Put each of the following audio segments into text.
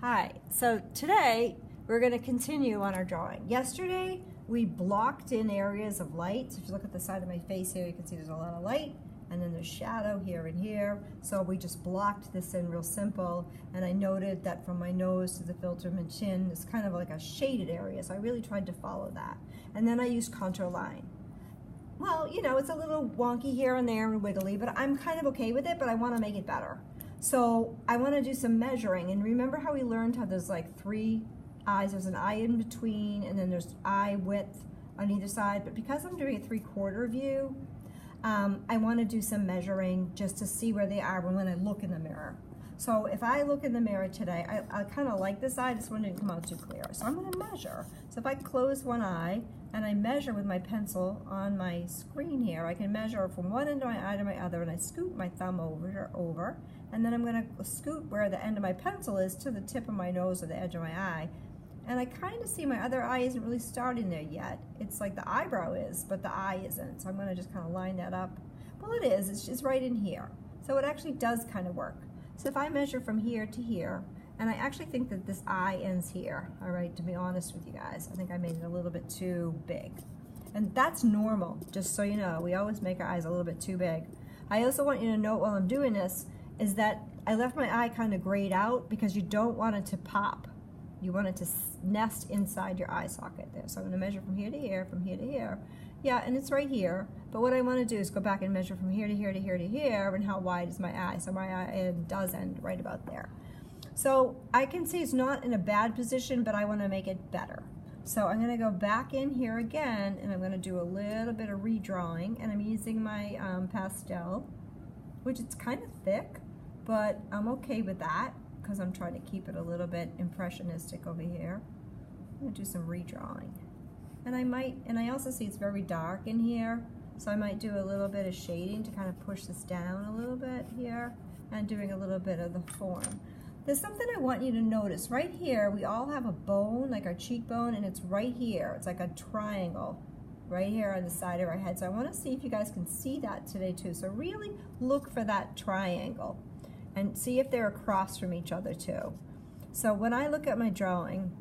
Hi, so today we're going to continue on our drawing. Yesterday we blocked in areas of light. So if you look at the side of my face here, you can see there's a lot of light, and then there's shadow here and here. So we just blocked this in real simple, and I noted that from my nose to the filter of my chin, it's kind of like a shaded area, so I really tried to follow that. And then I used contour line. Well, you know, it's a little wonky here and there and wiggly, but I'm kind of okay with it, but I want to make it better. So I want to do some measuring, and remember how we learned how there's like three eyes, there's an eye in between, and then there's eye width on either side, but because I'm doing a 3/4 view, I want to do some measuring just to see where they are when I look in the mirror. So if I look in the mirror today, I kind of like this eye, this one didn't come out too clear, so I'm going to measure. So if I close one eye and I measure with my pencil on my screen here, I can measure from one end of my eye to my other, and I scoot my thumb over, and then I'm going to scoot where the end of my pencil is to the tip of my nose or the edge of my eye. And I kind of see my other eye isn't really starting there yet. It's like the eyebrow is, but the eye isn't. So I'm going to just kind of line that up. Well, it is. It's just right in here. So it actually does kind of work. So if I measure from here to here, and I actually think that this eye ends here, all right, to be honest with you guys. I think I made it a little bit too big. And that's normal, just so you know. We always make our eyes a little bit too big. I also want you to note while I'm doing this is that I left my eye kind of grayed out because you don't want it to pop. You want it to nest inside your eye socket there. So I'm going to measure from here to here, from here to here. Yeah, and it's right here. But what I want to do is go back and measure from here to here to here to here, and how wide is my eye. So my eye does end right about there. So I can see it's not in a bad position, but I want to make it better. So I'm going to go back in here again, and I'm going to do a little bit of redrawing, and I'm using my pastel, which it's kind of thick, but I'm okay with that, because I'm trying to keep it a little bit impressionistic over here. I'm going to do some redrawing. And I also see it's very dark in here, so I might do a little bit of shading to kind of push this down a little bit here, and doing a little bit of the form. There's something I want you to notice. Right here, we all have a bone, like our cheekbone, and it's right here. It's like a triangle right here on the side of our head. So I want to see if you guys can see that today too. So really look for that triangle and see if they're across from each other too. So when I look at my drawing,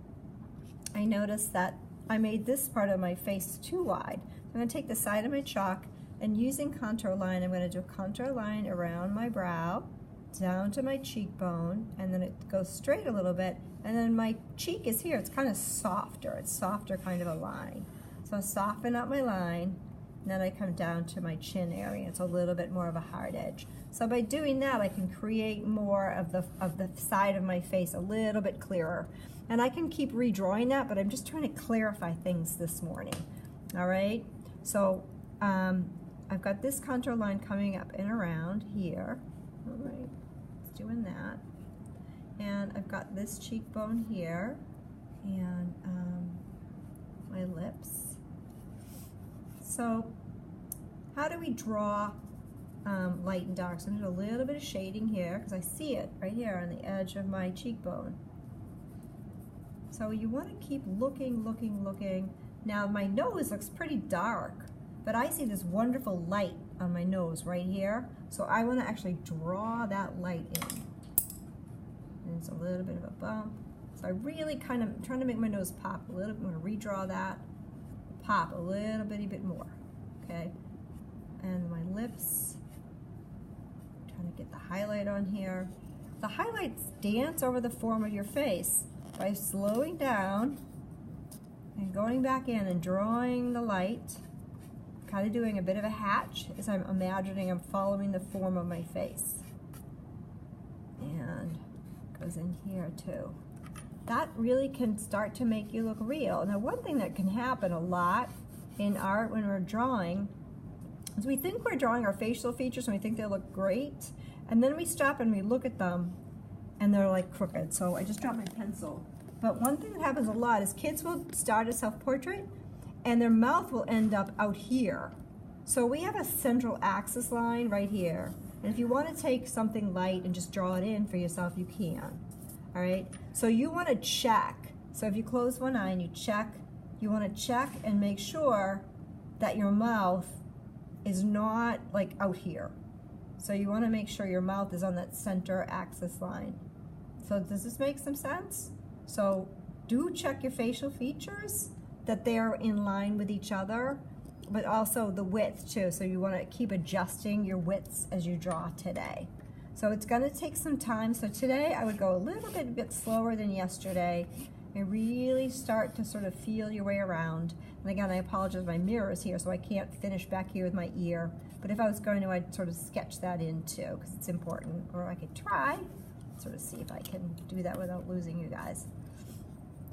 I notice that I made this part of my face too wide. I'm going to take the side of my chalk, and using contour line, I'm going to do a contour line around my brow, down to my cheekbone, and then it goes straight a little bit, and then my cheek is here. It's kind of softer. It's softer kind of a line. So I soften up my line, and then I come down to my chin area. It's a little bit more of a hard edge. So by doing that, I can create more of the side of my face a little bit clearer. And I can keep redrawing that, but I'm just trying to clarify things this morning. All right? So I've got this contour line coming up and around here. All right, it's doing that. And I've got this cheekbone here, and my lips. So how do we draw light and dark? So I'm going to do a little bit of shading here, because I see it right here on the edge of my cheekbone. So you want to keep looking, looking, looking. Now my nose looks pretty dark, but I see this wonderful light on my nose right here. So I want to actually draw that light in. And it's a little bit of a bump. So I really kind of trying to make my nose pop a little bit. I'm going to redraw that, pop a little bit more, okay? And my lips, trying to get the highlight on here. The highlights dance over the form of your face by slowing down and going back in and drawing the light, kind of doing a bit of a hatch as I'm imagining I'm following the form of my face. And goes in here too. That really can start to make you look real. Now, one thing that can happen a lot in art when we're drawing is we think we're drawing our facial features and we think they look great, and then we stop and we look at them and they're like crooked. So I just dropped my pencil. But one thing that happens a lot is kids will start a self-portrait and their mouth will end up out here. So we have a central axis line right here. And if you want to take something light and just draw it in for yourself, you can. All right? So you want to check. So if you close one eye and you check, you want to check and make sure that your mouth is not like out here. So you want to make sure your mouth is on that center axis line. So does this make some sense? So do check your facial features, that they're in line with each other, but also the width too. So you want to keep adjusting your widths as you draw today. So it's going to take some time. So today I would go a little bit slower than yesterday and really start to sort of feel your way around. And again, I apologize, my mirror is here, so I can't finish back here with my ear. But if I was going to, I'd sort of sketch that in too, because it's important. Or I could try, sort of see if I can do that without losing you guys.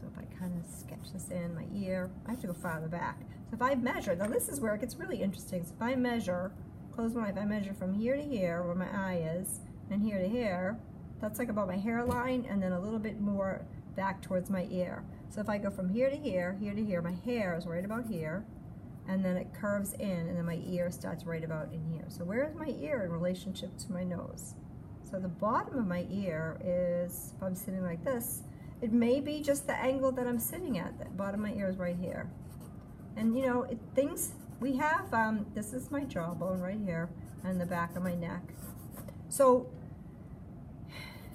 So if I kind of sketch this in my ear, I have to go farther back. So if I measure, now this is where it gets really interesting. So if I measure, close my eye, if I measure from here to here, where my eye is, and here to here, that's like about my hairline, and then a little bit more back towards my ear. So if I go from here to here, my hair is right about here, and then it curves in, and then my ear starts right about in here. So where is my ear in relationship to my nose? So the bottom of my ear is, if I'm sitting like this, it may be just the angle that I'm sitting at. The bottom of my ear is right here. And you know, we have, this is my jawbone right here, and the back of my neck. So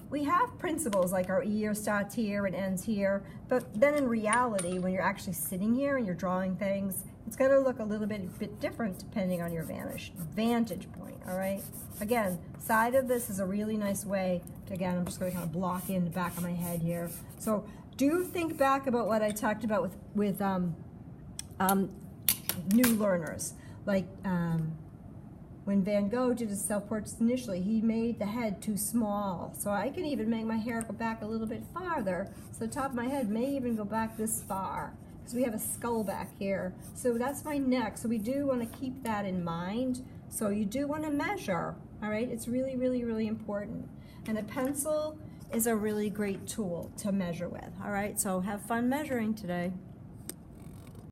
we have principles like our ear starts here and ends here, but then in reality, when you're actually sitting here and you're drawing things, it's going to look a little bit different depending on your vantage point, all right? Again, side of this is a really nice way to, again, I'm just going to kind of block in the back of my head here. So do think back about what I talked about with new learners. Like when Van Gogh did his self-portraits initially, he made the head too small. So I can even make my hair go back a little bit farther. So the top of my head may even go back this far, because we have a skull back here. So that's my neck. So we do want to keep that in mind. So you do want to measure, all right? It's really, really, really important. And a pencil is a really great tool to measure with, all right? So have fun measuring today.